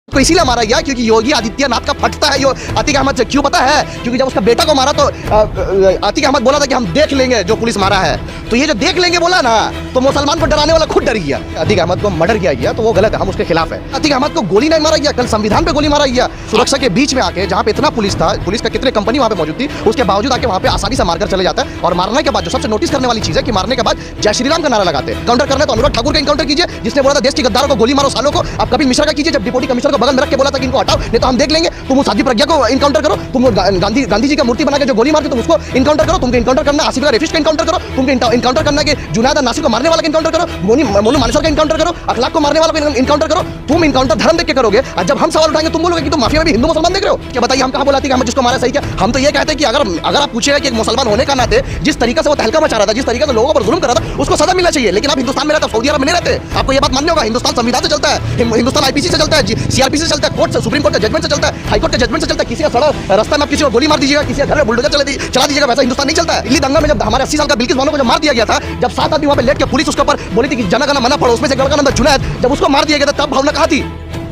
को इसीलिए मारा गया क्योंकि योगी आदित्यनाथ का फटता है यो अतीक अहमद से। क्यों पता है? क्योंकि जब उसका बेटा को मारा तो अतीक अहमद बोला था कि हम देख लेंगे जो पुलिस मारा है। तो ये जो देख लेंगे बोला ना, तो मुसलमान को डराने वाला खुद डर गया। अतीक अहमद को मर्डर किया गया तो वो गलत है, हम उसके खिलाफ है। अतीक अहमद को गोली नहीं मारा गया, कल संविधान पे गोली मारा गया। सुरक्षा के बीच में आके जहाँ पे इतना पुलिस था, पुलिस का कितने कंपनी वहाँ पे मौजूद थी, उसके बावजूद आके वहाँ पे आसानी से मारकर चले जाता है। और मारने के बाद जो सबसे नोटिस करने वाली चीज है कि मारने के बाद जय श्री राम का नारा लगाते हैं। काउंटर करना तो अनुराग ठाकुर का इनकाउंटर कीजिए, जिसने बोला था देश के गद्दारों को गोली मारो सालों को। आप कपिल मिश्रा का कीजिए, जब डिप्टी कमिश्नर को बगल में रख के बोला था कि इनको हटाओ नहीं तो हम देख लेंगे। तुम साध्वी प्रज्ञा को इनकाउंटर करो, तुम गांधी जी का मूर्ति बना के जो गोली मारते तुम उसको इनकाउंटर करो। तुमको इनकाउंटर करना आसिफ रेफिश का इनकाउंटर करो, तुमको इनकाउंटर करना कि जुनैद नासिर को मारने वाला का इनकाउंटर करो, मोनू मानेसर का इनकाउंटर करो, अखलाक को मारने वाला का इनकाउंटर करो। तुम इनकाउंटर धर्म देख के करोगे और जब हम सवाल उठाएंगे तुम बोलोगे कि तुम माफिया में भी हिंदू मुसलमान देख रहे हो। क्या बताइए हम कहां बोला कि हम जिसको मारा सही क्या? हम तो ये कहते हैं कि अगर आप पूछेगा कि एक मुसलमान होने का नाते जिस तरीके से वो तहलका मचा रहा था, जिस तरीके से लोगों पर जुल्म कर रहा था, उसको सजा मिलना चाहिए। लेकिन आप हिंदुस्तान में रहते हो, सऊदी अरब में नहीं रहते। आपको ये बात माननी होगा, हिंदुस्तान संविधान से चलता है, हिंदुस्तान आईपीसी से चलता है, सीआरपीसी से चलता है, कोर्ट से, सुप्रीम कोर्ट के जजमेंट से चलता है, हाई कोर्ट के जजमेंट से चलता है। किसी का सड़क रास्ता में आप किसी को गोली मार दीजिएगा, किसी का घर में बुलडोजर चला दीजिएगा, वैसा हिंदुस्तान नहीं चलता है। दिल्ली दंगा में जब हमारे 80 साल का बिल्किस बानो को जब मार दिया गया था, जब 7 आदमी वहां पे लेट के पुलिस उसके ऊपर बोली थी कि जन गण मन पढ़ो, उसमें से लड़का नंबर जुनैद, जब उसको मार दिया गया था तब भावना कहां थी?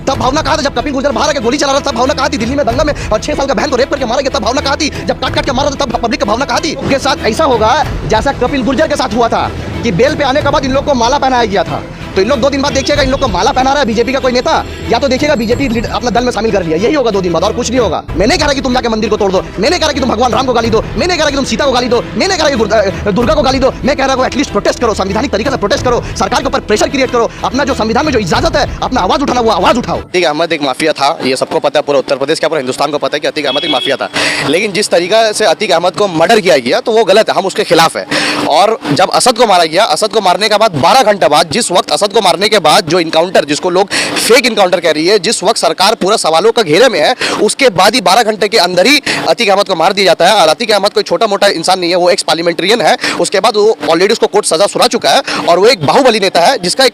तब भावना कहा था जब कपिल गुर्जर बाहर आके गोली चला रहा था, तब भावना कहा थी दिल्ली में दंगा में, और 6 साल का बहन को रेप करके मारा गया तब भावना कहा थी, जब काट के मारा था तब पब्लिक का भावना कहा थी। उनके साथ ऐसा होगा जैसा कपिल गुर्जर के साथ हुआ था कि बेल पे आने के बाद इन लोग को माला पहनाया गया था। तो इन लोग 2 दिन बाद देखिएगा इन लोग को माला पहना रहा है बीजेपी का कोई नेता, या तो देखिएगा बीजेपी अपना दल में शामिल कर लिया। यही होगा 2 दिन बाद, और कुछ नहीं होगा। मैं नहीं कह रहा कि तुम जाके मंदिर को तोड़ दो, मैं नहीं कह रहा कि तुम भगवान राम को गाली दो, मैं नहीं कह रहा कि तुम सीता को गाली दो, मैं नहीं कह रहा कि दुर्गा को गाली दो। मैं कह रहा हूं एटलीस्ट प्रोटेस्ट करो, संवैधानिक तरीके से प्रोटेस्ट करो, सरकार के ऊपर प्रेशर क्रिएट करो, अपना जो संविधान में जो इजाजत है अपना आवाज उठाना वो आवाज उठाओ। अतीक अहमद एक माफिया था, ये सबको पता है, पूरा उत्तर प्रदेश का पूरा हिंदुस्तान को पता है कि अतीक अहमद एक माफिया था। लेकिन जिस तरीका से अतीक अहमद को मर्डर किया गया तो वो गलत है, हम उसके खिलाफ है। और जब असद को मारा गया, असद को मारने के बाद 12 घंटे बाद, जिस वक्त असद को मारने के बाद जो इनकाउंटर, जिसको लोग फेक इनकाउंटर कह रही है, जिस वक्त सरकार पूरा सवालों का घेरे में है, उसके बाद ही 12 घंटे के अंदर ही अतीक अहमद को मार दिया जाता है। और अतीक अहमद कोई छोटा मोटा इंसान नहीं है, वो एक्स पार्लियामेंट्रियन है। उसके बाद वो ऑलरेडी उसको कोर्ट सजा सुना चुका है और वो एक बाहुबली नेता है जिसका एक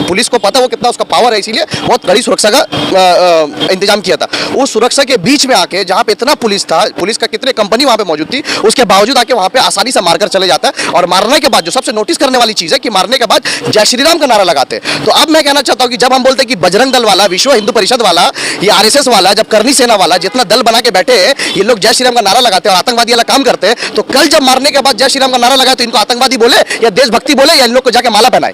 पुलिस को पता वो कितना उसका पावर है, इसीलिए बहुत कड़ी सुरक्षा का इंतजाम किया था। उस सुरक्षा के बीच में आके जहां पे इतना पुलिस था, पुलिस का कितने कंपनी वहां पे मौजूद थी, उसके बावजूद आके वहां पे आसानी से मारकर चले जाता है। और मारने के बाद जो सबसे नोटिस करने वाली चीज है कि मारने के बाद जय श्री राम का नारा लगाते हैं। तो अब मैं कहना चाहता हूं कि जब हम बोलते हैं कि बजरंग दल वाला, विश्व हिंदू परिषद वाला, ये आरएसएस वाला, जब करनी सेना वाला जितना दल बना के बैठे ये लोग जय श्री राम का नारा लगाते हैं और आतंकवादी वाला काम करते हैं, तो कल जब मारने के बाद जय श्री राम का नारा लगाए तो इनको आतंकवादी बोले या देशभक्ति बोले या इन लोग को जाके माला पहनाए।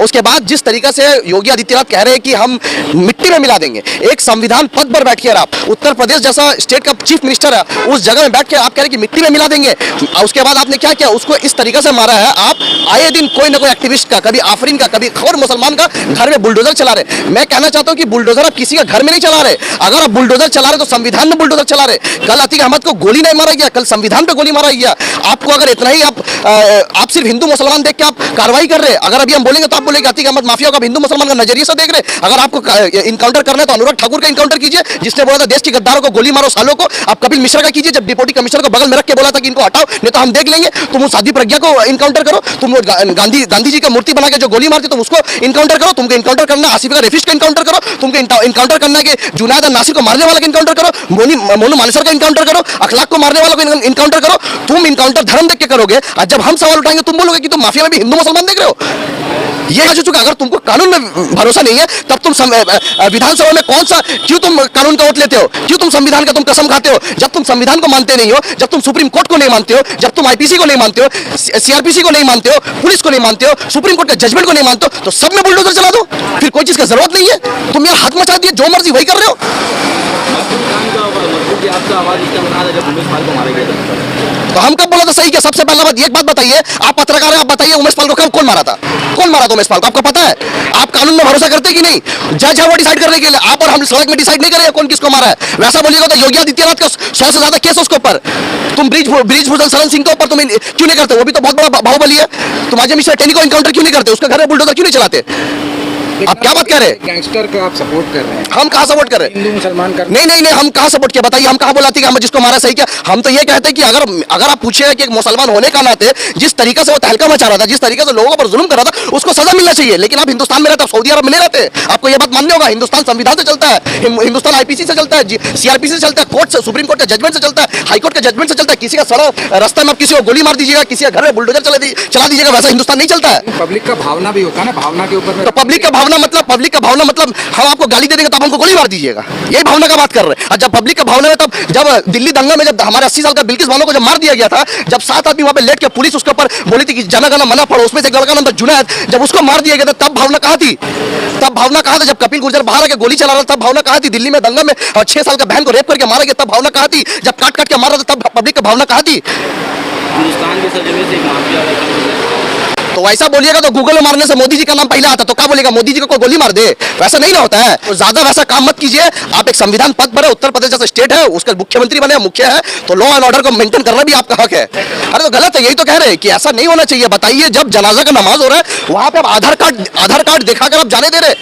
उसके बाद जिस तरीके से योगी आदित्यनाथ कह रहे हैं कि हम मिट्टी में मिला देंगे, एक संविधान पद पर बैठिए आप, उत्तर प्रदेश जैसा स्टेट का चीफ मिनिस्टर है, उस जगह में बैठ के आप कह रहे हैं कि मिट्टी में मिला देंगे। उसके बाद आपने क्या किया, उसको इस तरीके से मारा है। आप आए दिन कोई ना कोई एक्टिविस्ट का, कभी आफरीन का, कभी खबर मुसलमान का घर में बुलडोजर चला रहे। मैं कहना चाहता हूं कि बुलडोजर आप किसी का घर में नहीं चला रहे, अगर आप बुलडोजर चला रहे तो संविधान में बुलडोजर चला रहे। कल अतीक अहमद को गोली नहीं मारा गया, कल संविधान पे गोली मारा गया। आपको अगर इतना ही आप सिर्फ हिंदू मुसलमान देख के आप कार्रवाई कर रहे, अगर अभी हम बोलेंगे तो आप बोलेंगे अतीक अहमद माफिया का हिंदू मुसलमान का नजरिए से देख रहे। अगर आपको इनकाउंटर करना है तो अनुराग ठाकुर का इनकाउंटर कीजिए, जिसने बोला था देश के गद्दारों को गोली मारो सालों को। आप कपिल मिश्रा का कीजिए, जब डिप्टी कमिश्नर को बगल में रख के बोला था कि इनको हटाओ नहीं तो हम देख लेंगे। तुम साध्वी प्रज्ञा को इनकाउंटर करो, तुम गांधी जी का मूर्ति बना के जो गोली मारते तुम उसको इनकाउंटर करो। तुमको इनकाउंटर करना आसिफ रेफिश का इनकाउंटर करो, तुमको इनकाउंटर करना है कि जुनैद नासिर को मारने वाला का इनकाउंटर करो, मोनू मानेसर का इनकाउंटर करो, अखलाक को मारने वाला को इनकाउंटर करो। तुम इनकाउंटर धर्म देख के करोगे और जब हम सवाल उठाएंगे तुम बोलोगे कि तुम माफिया में भी हिंदू मुसलमान देख रहे हो। ये हो चुका। अगर तुमको कानून में भरोसा नहीं है तब तुम विधानसभा में कौन सा, क्यों तुम कानून का वोट लेते हो, क्यों तुम संविधान का तुम कसम खाते हो? जब तुम संविधान को मानते नहीं हो, जब तुम सुप्रीम कोर्ट को नहीं मानते हो, जब तुम आईपीसी को नहीं मानते हो, सीआरपीसी को नहीं मानते हो, पुलिस को नहीं मानते हो, सुप्रीम कोर्ट के जजमेंट को नहीं मानते हो, तो सब में बुलडोजर चला दो, फिर कोई चीज का जरूरत नहीं है। तुम यार हाथ मचा दिए, जो मर्जी वही कर रहे हो। तो हम कब बोला था सही क्या? सबसे पहला बात एक बात बताइए, आप पत्रकार हैं, आप बताइए उमेश पाल को कौन मारा था? कौन मारा था उमेश पाल को? आपको पता है? आप कानून में भरोसा करते कि नहीं? जज है वो डिसाइड करने के लिए, आप और हम सड़क में डिसाइड नहीं करेंगे कौन किसको मारा है। वैसा बोलिएगा तो योगी आदित्यनाथ का 100 से ज्यादा केस उसके ऊपर। तुम ब्रिजभूषण शरण सिंह के ऊपर तुम क्यों नहीं करते? वो भी तो बहुत बड़ा बाहुबली है। तुम अजय मिश्रा टेनी को इनकाउंटर क्यों नहीं करते? उसका घर में बुलडोजर क्यों नहीं चलाते? आप क्या बात कर रहे हैं? गैंगस्टर को आप सपोर्ट कर रहे हैं। हम कहाँ सपोर्ट कर रहे हैं? हिंदू मुसलमान कर नहीं, हम कहाँ सपोर्ट किया बताइए? हम कहाँ बोला कि हम जिसको मारा सही क्या? हम तो ये कहते हैं कि अगर आप पूछेगा कि एक मुसलमान होने का नाते जिस तरीके से वो तहलका मचा रहा था, जिस तरीके से लोगों पर जुल्म कर रहा था, उसको सजा मिलना चाहिए। लेकिन आप हिंदुस्तान में रहते, सऊदी अरब में नहीं रहते। आपको ये बात माननी होगा, हिंदुस्तान संविधान से चलता है, हिंदुस्तान आईपीसी से चलता है, सीआरपीसी से चलता है, कोर्ट से, सुप्रीम कोर्ट के जजमेंट से चलता है, हाई कोर्ट के जजमेंट से चलता है। किसी का सड़क रास्ता में आप किसी को गोली मार दीजिएगा, किसी का घर में बुलडोजर चला दीजिएगा, वैसा हिंदुस्तान नहीं चलता है। पब्लिक का भावना भी होता है ना, भावना के ऊपर तो पब्लिक का भावना मतलब पब्लिक का भावना मतलब हम आपको गाली दे देंगे तो आप हमको गोली मार दीजिएगा, यही भावना का बात कर रहे हैं। और जब पब्लिक का भावना है, तब जब दिल्ली दंगा में जब हमारे 80 साल का बिल्किस बानो को जब मार दिया गया था, जब 7 आदमी वहां पे लेट के पुलिस उसके ऊपर बोली थी कि जन गण मन पढ़ो, उसमें से एक लड़का नाम था जुनैद, जब उसको मार दिया गया था तब भावना कहाँ थी? तब भावना कहाँ था? जब कपिल गुर्जर बाहर आके गोली चला रहा था तब भावना कहाँ थी? दिल्ली में दंगा में 6 साल का बहन को रेप करके मारा गया तब भावना कहाँ थी? जब काट काट के मारा था तब पब्लिक का भावना कहाँ थी? हिंदुस्तान के सर्जरी से एक माफिया तो वैसा बोलिएगा तो गूगल में मारने से मोदी जी का नाम पहले आता, तो क्या बोलेगा मोदी जी को कोई गोली मार दे? वैसा नहीं ना होता है। तो ज्यादा वैसा काम मत कीजिए। आप एक संविधान पद पर है, उत्तर प्रदेश जैसा स्टेट है, उसका मुख्यमंत्री बने, मुख्य है, तो लॉ एंड ऑर्डर को मेंटेन करना भी आपका हक है। अरे तो गलत है, यही तो कह रहे हैं कि ऐसा नहीं होना चाहिए। बताइए, जब जनाजा का नमाज हो रहा है वहां पे आप आधार कार्ड दिखाकर आप जाने दे रहे,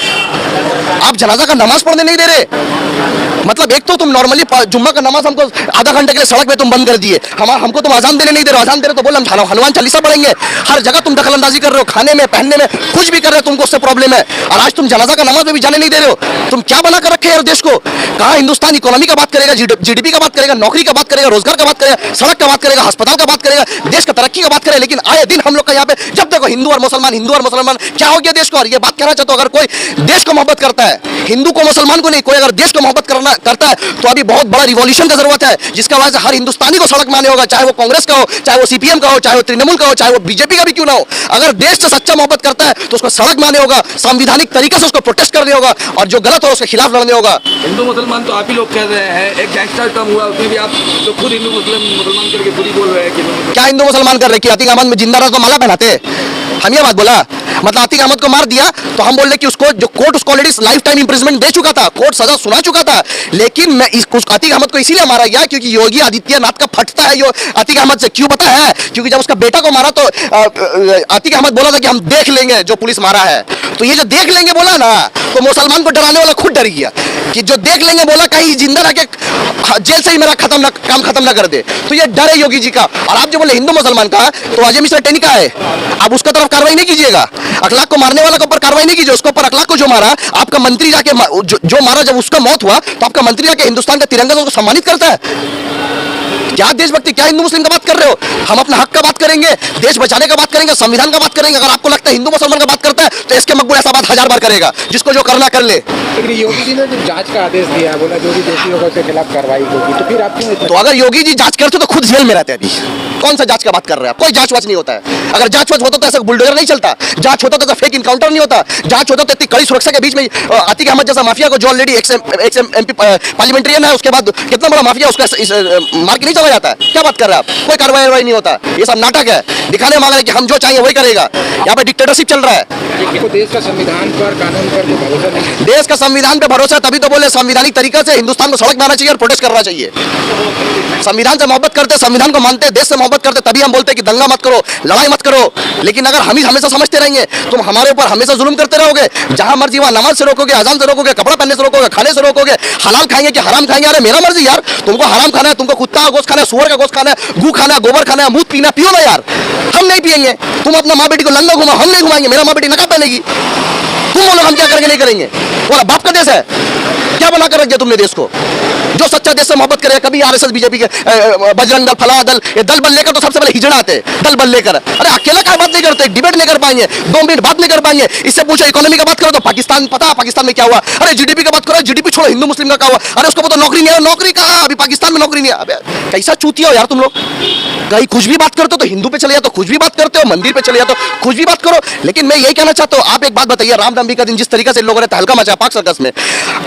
आप जनाजा का नमाज पढ़ने नहीं दे रहे। मतलब एक तो तुम नॉर्मली जुम्मा का नमाज हमको आधा घंटे के लिए सड़क पे तुम बंद कर दिए, हमको तुम अजान देने नहीं दे रहे, अजान दे रहे तो बोल हम हनुमान चालीसा पढ़ेंगे। हर जगह तुम दखलंदाजी कर रहे हो, खाने में, पहनने में, कुछ भी कर रहे हो, तुमको उससे प्रॉब्लम है। और आज तुम जनाजा का नमाज में भी जाने नहीं दे रहे हो। तुम क्या बना कर रखे यार देश को? कहाँ हिंदुस्तान इकोनॉमी का बात करेगा, जीडीपी का बात करेगा, नौकरी का बात करेगा, रोजगार का बात करेगा, सड़क का बात करेगा, अस्पताल का बात करेगा, देश का तरक्की का बात करेगा। लेकिन आए दिन हम लोग का यहाँ पे जब देखो हिंदू और मुसलमान, क्या हो गया देश को? और ये बात कहना चाहता हूँ, अगर कोई देश को मोहब्बत करता है, हिंदू को मुसलमान को नहीं, कोई अगर देश को मोहब्बत करता है तो अभी बहुत बड़ा रिवॉल्यूशन का जरूरत है, जिसका वजह से हर हिंदुस्तानी को सड़क में आने होगा, चाहे वो कांग्रेस का हो, चाहे वो सीपीएम का हो, चाहे वो तृणमूल का हो, चाहे वो बीजेपी का भी क्यों ना हो। अगर देश से सच्चा मोहब्बत करता है तो उसको सड़क में आने होगा, संवैधानिक तरीके से उसको प्रोटेस्ट करने होगा, और जो गलत हो उसके खिलाफ लड़ने होगा। हिंदू मुसलमान तो आप ही लोग कह रहे हैं, एक गैंगस्टर टर्म हुआ उसमें भी आप तो खुद हिंदू मुसलमान करके खुद ही बोल रहे हैं कि क्या हिंदू मुसलमान कर रहे कि अतीक अहमद में जिंदा रहा तो माला पहनाते? हम ये बात बोला? मतलब अतीक अहमद को मार दिया तो हम बोल रहे कि उसको जो कोर्ट उसको ऑलरेडी लाइफ टाइम इंप्रिजमेंट दे चुका था, कोर्ट सजा सुना चुका था। लेकिन मैं अतीक अहमद को इसीलिए मारा गया क्योंकि योगी आदित्यनाथ का फटता है यो अतीक अहमद से। क्यों पता है? क्योंकि जब उसका बेटा को मारा तो अतीक अहमद बोला था कि हम देख लेंगे जो पुलिस मारा है। तो ये जो देख लेंगे बोला ना, तो मुसलमान को डराने वाला खुद डर गया कि जो देख लेंगे बोला कहीं जिंदा रह के जेल से ही मेरा काम खत्म ना कर दे। तो ये डर है योगी जी का। और आप जो बोले हिंदू मुसलमान का, तो अजय मिश्रा टेनी का है, आप उसका तरफ कार्रवाई नहीं कीजिएगा। अखलाक को मारने वाला के ऊपर कार्रवाई नहीं कीजिए, उसके ऊपर अखलाक को जो मारा, आपका मंत्री जाके जो मारा, जब उसका मौत हुआ तो आपका मंत्री जाके हिंदुस्तान का तिरंगा को सम्मानित करता है। क्या देशभक्ति, क्या हिंदू मुस्लिम का बात कर रहे हो? हम अपना हक का बात करेंगे, देश बचाने का बात करेंगे, संविधान का बात करेंगे। अगर आपको लगता है हिंदू मुसलमान का बात करता है तो इसके मकबूल ऐसा बात 1000 बार करेगा, जिसको जो करना कर ले। लेकिन योगी जी ने जो जांच का आदेश दिया, बोला जो भी दोषी होगा उसके खिलाफ कार्रवाई होगी, तो फिर आप क्यों तो अगर योगी जी जांच करते तो खुद जेल में रहते। अभी कौन सा जांच का बात कर रहे हैं? कोई जांच वाच नहीं होता है। अगर जांच वाच होता तो ऐसा बुलडोजर नहीं चलता, जांच होता तो फेक इनकाउंटर नहीं होता, जांच होता तो इतनी कड़ी सुरक्षा के बीच में अतीक अहमद जैसा माफिया को, जो ऑलरेडी एमपी पार्लियामेंट्रियन है, उसके बाद कितना बड़ा माफिया, उसका मार के नहीं चला जाता है। क्या बात कर रहे हैं आप? कोई कार्रवाई नहीं होता, ये सब नाटक है, दिखाने मांग रहे कि हम जो चाहिए वही करेगा। यहाँ पे डिक्टेटरशिप चल रहा है। आपको देश का संविधान पर, कानून पर कोई भरोसा नहीं? देश का संविधान पे भरोसा, तभी तो बोले संवैधानिक तरीके से हिंदुस्तान को सड़क में आना चाहिए और प्रोटेस्ट करना चाहिए। संविधान से मोहब्बत करते, संविधान को मानते, देश से मोहब्बत करते, तभी हम बोलते कि दंगा मत करो, लड़ाई मत करो। लेकिन अगर हम ही हमेशा समझते रहेंगे, तुम हमारे ऊपर हमेशा जुल्म करते रहोगे, जहां मर्जी वहां नमाज से रोकोगे, अजान से रोकोगे, कपड़ा पहनने से रोकोगे, खाने से रोकोगे, हलाल खाएंगे कि हराम खाएंगे। अरे मेरा मर्जी यार, तुमको हराम खाना है, तुमको कुत्ता का गोश्त खाना है, सुअर का गोश्त खाना है, गू खाना है, गोबर खाना है, मूत पीना, पियो ना यार, हम नहीं पिएंगे। तुम अपना माँ बेटी को लंगा घुमा, हम नहीं घुमाएंगे। मेरा माँ बेटी नकाब पहनेगी, तुम बोलो हम क्या करेंगे नहीं करेंगे? बोला बाप का देश है, क्या बना कर रख दिया तुमने देश को? जो सच्चा देश से मोहब्बत करेगा, कभी आरएसएस बीजेपी के बजरंग दल, फला दल, ये दल बल लेकर तो सबसे पहले हिजड़ा आते हैं। दल बल लेकर, अरे अकेला क्या बात नहीं करते, डिबेट नहीं कर पाएंगे, 2 मिनट बात नहीं कर पाएंगे। इससे पूछो इकोनॉमी का बात करो तो पाकिस्तान, पता है पाकिस्तान में क्या हुआ? अरे जीडीपी का बात करो, जीडीपी छोड़ो, हिंदू मुस्लिम का क्या हुआ? अरे उसको पता नौकरी नहीं है, नौकरी कहाँ? अभी पाकिस्तान में नौकरी नहीं है। अबे कैसा चूतिया हो यार तुम लोग? कहीं कुछ भी बात करते हो तो हिंदू पे चले जाते हो, कुछ भी बात करते हो मंदिर पे चले जाते हो, कुछ भी बात करो। लेकिन मैं यही कहना चाहता हूँ, आप एक बात बताइए, रामनवमी का दिन जिस तरीके से लोगों ने तहलका मचाया पाक सर्कस में,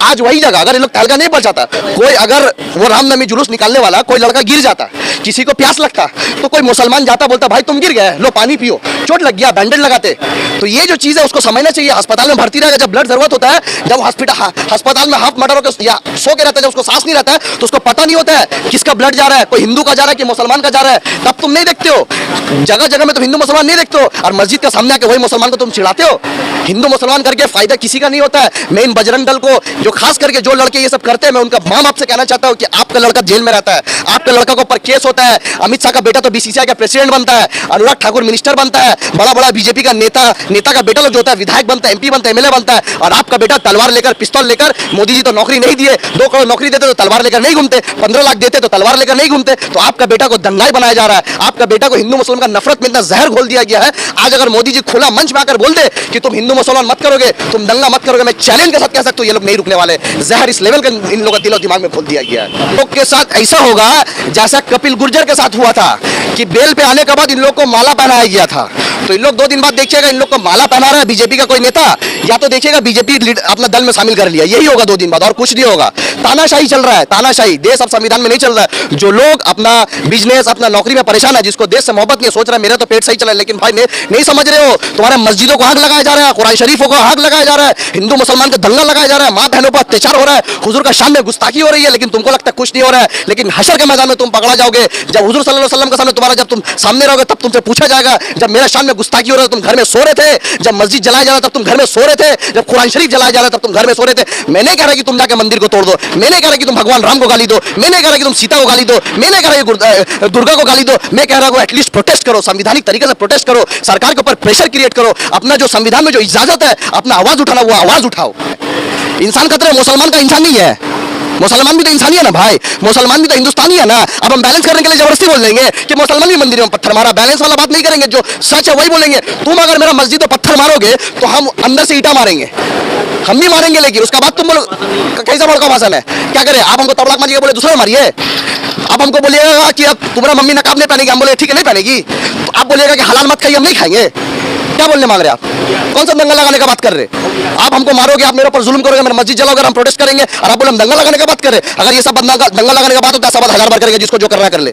आज वही जगह अगर ये लोग तहलका नहीं बचाता, कोई अगर वो रामनवमी जुलूस निकालने वाला कोई लड़का गिर जाता, किसी को प्यास लगता, तो कोई मुसलमान जाता, बोलता भाई तुम गिर गए, लो पानी पियो, चोट लग गया, बैंडेज लगाते। तो ये जो चीज है उसको समझना चाहिए। अस्पताल में भर्ती रहेगा, जब ब्लड जरूरत होता है, जब अस्पताल में हाफ मर्डर होकर या सो के रहता है, जब उसको सांस नहीं रहता है, तो उसको पता नहीं होता है किसका ब्लड जा रहा है, कोई हिंदू का जा रहा है कि मुसलमान का जा रहा है, तब तुम नहीं देखते हो। जगह जगह में तुम हिंदू मुसलमान नहीं देखते हो, और मस्जिद के सामने आके वही मुसलमान को तुम चिढ़ाते हो। हिंदू मुसलमान करके फायदा किसी का नहीं होता है। मेन बजरंग दल को, जो खास करके जो लड़के ये सब करते हैं, मैं उनका मां बाप से कहना चाहता हूं कि आपका लड़का जेल में रहता है, आपके लड़का को ऊपर केस होता है, अमित शाह का बेटा तो बीसीसीआई का प्रेसिडेंट बनता है, अनुराग ठाकुर मिनिस्टर बनता है, बड़ा बड़ा बीजेपी का नेता का बेटा जो होता है विधायक बनता है, एमपी बनता है, एमएलए बनता है, और आपका बेटा तलवार लेकर, पिस्तौल लेकर, मोदी जी तो नौकरी नहीं दिए, 2 करोड़ नौकरी देते तो तलवार लेकर नहीं घूमते, 15 लाख देते तो तलवार लेकर नहीं घूमते। तो आपका बेटा को दंगाई बनाया जा रहा है, आपका बेटा को हिंदू मुसलमान का नफरत में इतना जहर घोल दिया गया है। आज अगर मोदी जी खुला मंच में आकर बोल दे कि तुम हिंदू मुसलमान मत करो, करोगे, तुम दंगा मत करोगे, मैं चैलेंज के साथ कह सकता हूँ ये लोग नहीं रुकने वाले। जहर इस लेवल का इन लोगों के दिल और दिमाग में खोल दिया गया है। लोग के साथ ऐसा होगा जैसा कपिल गुर्जर के साथ हुआ था कि बेल पे आने के बाद इन लोग को माला पहनाया गया था। तो इन लोग 2 दिन बाद देखिएगा इन लोग को माला पहना रहा है बीजेपी का कोई नेता, या तो देखिएगा बीजेपी अपना दल में शामिल कर लिया। यही होगा 2 दिन बाद, और कुछ नहीं होगा। तानाशाही चल रहा है, तानाशाही। देश अब संविधान में नहीं चल रहा है। जो लोग अपना बिजनेस, अपना नौकरी में परेशान है, जिसको देश से मोहब्बत नहीं, सोच रहा है मेरा तो पेट सही चला है, लेकिन भाई नहीं समझ रहे हो, तुम्हारे मस्जिदों को आग लगाया जा रहा है, कुरान शरीफों को आग लगाया जा रहा है, हिंदू मुसलमान का दंगा लगाया जा रहा है, माँ बहनों पर अत्याचार हो रहा है, हुजूर का शान में गुस्ताखी हो रही है, लेकिन तुमको लगता है कुछ नहीं हो रहा है। लेकिन हशर के मैदान में तुम पकड़ा जाओगे, जब हुजूर सल्लल्लाहु अलैहि वसल्लम के सामने तुम्हारा जब तुम सामने रहोगे तब तुमसे पूछा जाएगा, जब मेरा शान में गुस्ताखी हो रहा है तुम घर में सो रहे थे, जब मस्जिद जलाया जा रहा तब तुम घर में सो रहे थे, जब कुरान शरीफ जलाया जा रहा तब तुम घर में सो रहे थे। मैं नहीं कह रहा कि तुम जाके मंदिर को तोड़ दो, मैं नहीं कह रहा कि तुम भगवान राम को गाली दो, मैं नहीं कह रहा कि तुम सीता को गाली दो, मैं नहीं कह रहा कि दुर्गा को गाली दो, मैं कह रहा हूं एटलीस्ट प्रोटेस्ट करो, संवैधानिक तरीके से प्रोटेस्ट करो, सरकार के ऊपर प्रेशर क्रिएट करो, अपना जो संविधान में जो इजाजत है अपना आवाज उठाना वो आवाज उठाओ। इंसान का तरह मुसलमान का इंसान नहीं है, मुसलमान भी तो इंसानी है ना भाई, मुसलमान भी तो हिंदुस्तानी है ना। अब हम बैलेंस करने के लिए जबरदस्ती बोल देंगे कि मुसलमान भी मंदिर में पत्थर मारा, बैलेंस वाला बात नहीं करेंगे, जो सच है वही बोलेंगे। तुम अगर मेरा मस्जिद में पत्थर मारोगे तो हम अंदर से ईटा मारेंगे, हम भी मारेंगे, लेकिन उसका बाद तुम बोलो कैसा बड़का भाषण है, क्या करें? आप हमको तबलाक मारिए बोले दूसरा मारिए, आप हमको बोलिएगा कि अब तुम्हारा मम्मी नकाब नहीं पहनेगी, हम बोले ठीक है नहीं पहनेगी, तो आप बोलिएगा कि हलाल मत खाइए, हम नहीं खाएंगे। क्या बोलने मांग रहे आप? कौन सा दंगा लगाने का बात कर रहे? आप हमको मारोगे, आप मेरे ऊपर जुल्म करोगे, मेरा मस्जिद जलाओगे, हम प्रोटेस्ट करेंगे, और आप बोले हम दंगा लगाने का बात कर रहे। अगर ये सब दंगा लगाने का बात होता है सब 1000 बार करेंगे, जिसको जो करना कर ले।